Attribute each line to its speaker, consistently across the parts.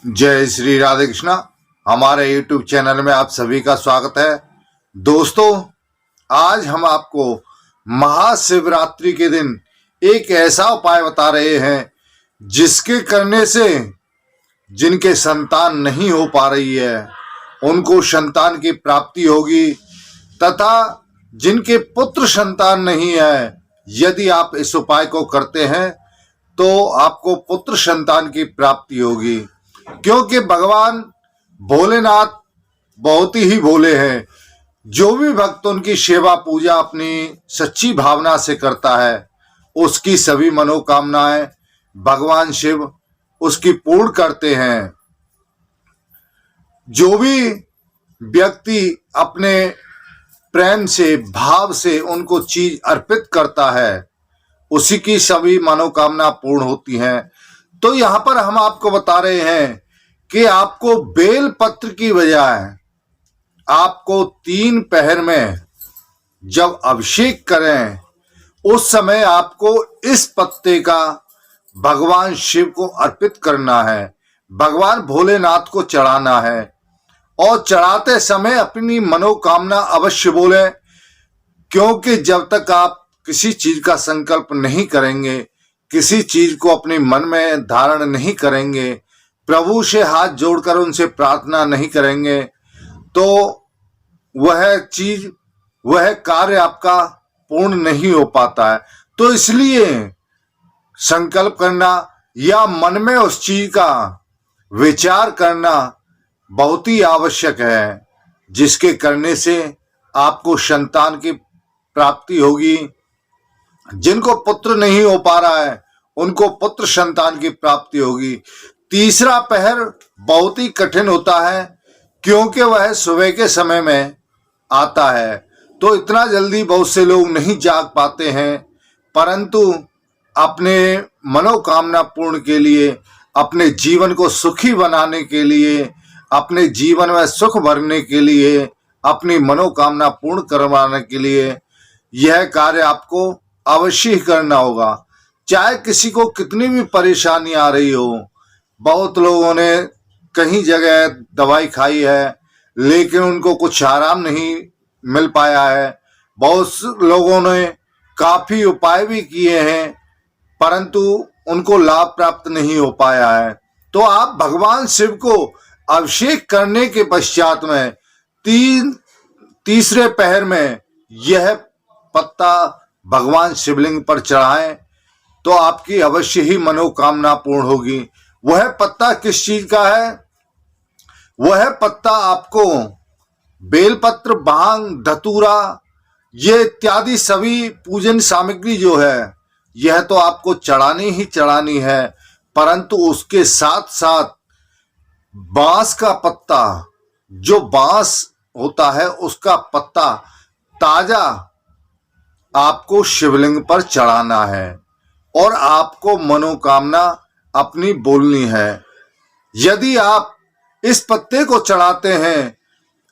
Speaker 1: जय श्री राधे कृष्णा। हमारे YouTube channel में आप सभी का स्वागत है। दोस्तों, आज हम आपको महाशिवरात्रि के दिन एक ऐसा उपाय बता रहे हैं जिसके करने से जिनके संतान नहीं हो पा रही है उनको संतान की प्राप्ति होगी, तथा जिनके पुत्र संतान नहीं है, यदि आप इस उपाय को करते हैं तो आपको पुत्र संतान की प्राप्ति होगी। क्योंकि भगवान भोलेनाथ बहुत ही भोले हैं। जो भी भक्त उनकी सेवा पूजा अपनी सच्ची भावना से करता है उसकी सभी मनोकामनाएं भगवान शिव उसकी पूर्ण करते हैं। जो भी व्यक्ति अपने प्रेम से भाव से उनको चीज अर्पित करता है उसी की सभी मनोकामना पूर्ण होती हैं। तो यहाँ पर हम आपको बता रहे हैं कि आपको बेल पत्र की बजाय आपको 3 पहर में जब अभिषेक करें उस समय आपको इस पत्ते का भगवान शिव को अर्पित करना है, भगवान भोलेनाथ को चढ़ाना है। और चढ़ाते समय अपनी मनोकामना अवश्य बोले, क्योंकि जब तक आप किसी चीज का संकल्प नहीं करेंगे, किसी चीज को अपने मन में धारण नहीं करेंगे, प्रभु से हाथ जोड़कर उनसे प्रार्थना नहीं करेंगे, तो वह चीज वह कार्य आपका पूर्ण नहीं हो पाता है। तो इसलिए संकल्प करना या मन में उस चीज का विचार करना बहुत ही आवश्यक है, जिसके करने से आपको संतान की प्राप्ति होगी। जिनको पुत्र नहीं हो पा रहा है उनको पुत्र संतान की प्राप्ति होगी। तीसरा पहर बहुत ही कठिन होता है, क्योंकि वह सुबह के समय में आता है, तो इतना जल्दी बहुत से लोग नहीं जाग पाते हैं। परंतु अपने मनोकामना पूर्ण के लिए, अपने जीवन को सुखी बनाने के लिए, अपने जीवन में सुख भरने के लिए, अपनी मनोकामना पूर्ण करवाने के लिए यह कार्य आपको अवश्य ही करना होगा। चाहे किसी को कितनी भी परेशानी आ रही हो। बहुत लोगों ने कहीं जगह दवाई खाई है लेकिन उनको कुछ आराम नहीं मिल पाया है। बहुत लोगों ने काफी उपाय भी किए हैं परंतु उनको लाभ प्राप्त नहीं हो पाया है। तो आप भगवान शिव को अभिषेक करने के पश्चात में तीसरे पहर में यह पत्ता भगवान शिवलिंग पर चढ़ाएं तो आपकी अवश्य ही मनोकामना पूर्ण होगी। वह पत्ता किस चीज का है? वह पत्ता आपको बेलपत्र, भांग, धतूरा ये इत्यादि सभी पूजन सामग्री जो है यह तो आपको चढ़ानी ही चढ़ानी है, परंतु उसके साथ साथ बांस का पत्ता, जो बांस होता है उसका पत्ता ताजा आपको शिवलिंग पर चढ़ाना है और आपको मनोकामना अपनी बोलनी है। यदि आप इस पत्ते को चढ़ाते हैं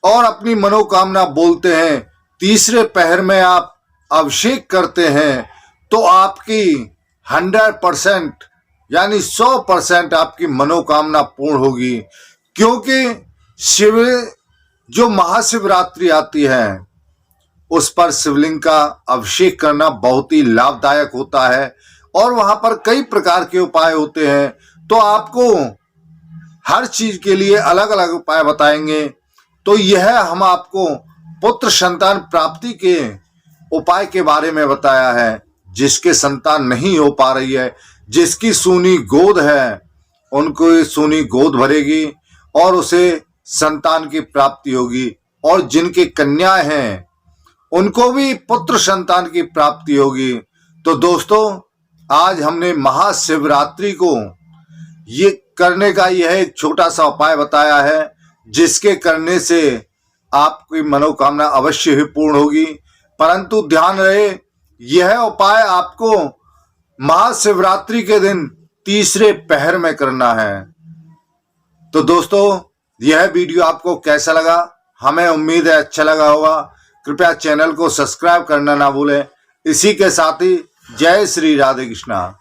Speaker 1: और अपनी मनोकामना बोलते हैं, तीसरे पहर में आप अभिषेक करते हैं, तो आपकी 100% यानी 100% आपकी मनोकामना पूर्ण होगी। क्योंकि शिव जो महाशिवरात्रि आती है उस पर शिवलिंग का अभिषेक करना बहुत ही लाभदायक होता है और वहां पर कई प्रकार के उपाय होते हैं। तो आपको हर चीज के लिए अलग अलग उपाय बताएंगे। तो यह हम आपको पुत्र संतान प्राप्ति के उपाय के बारे में बताया है। जिसके संतान नहीं हो पा रही है, जिसकी सूनी गोद है, उनको सूनी गोद भरेगी और उसे संतान की प्राप्ति होगी। और जिनकी कन्याएं हैं उनको भी पुत्र संतान की प्राप्ति होगी। तो दोस्तों, आज हमने महाशिवरात्रि को ये करने का यह एक छोटा सा उपाय बताया है, जिसके करने से आपकी मनोकामना अवश्य ही पूर्ण होगी। परंतु ध्यान रहे, यह उपाय आपको महाशिवरात्रि के दिन तीसरे पहर में करना है। तो दोस्तों, यह वीडियो आपको कैसा लगा? हमें उम्मीद है अच्छा लगा होगा। कृपया चैनल को सब्सक्राइब करना ना भूलें। इसी के साथ ही जय श्री राधे कृष्णा।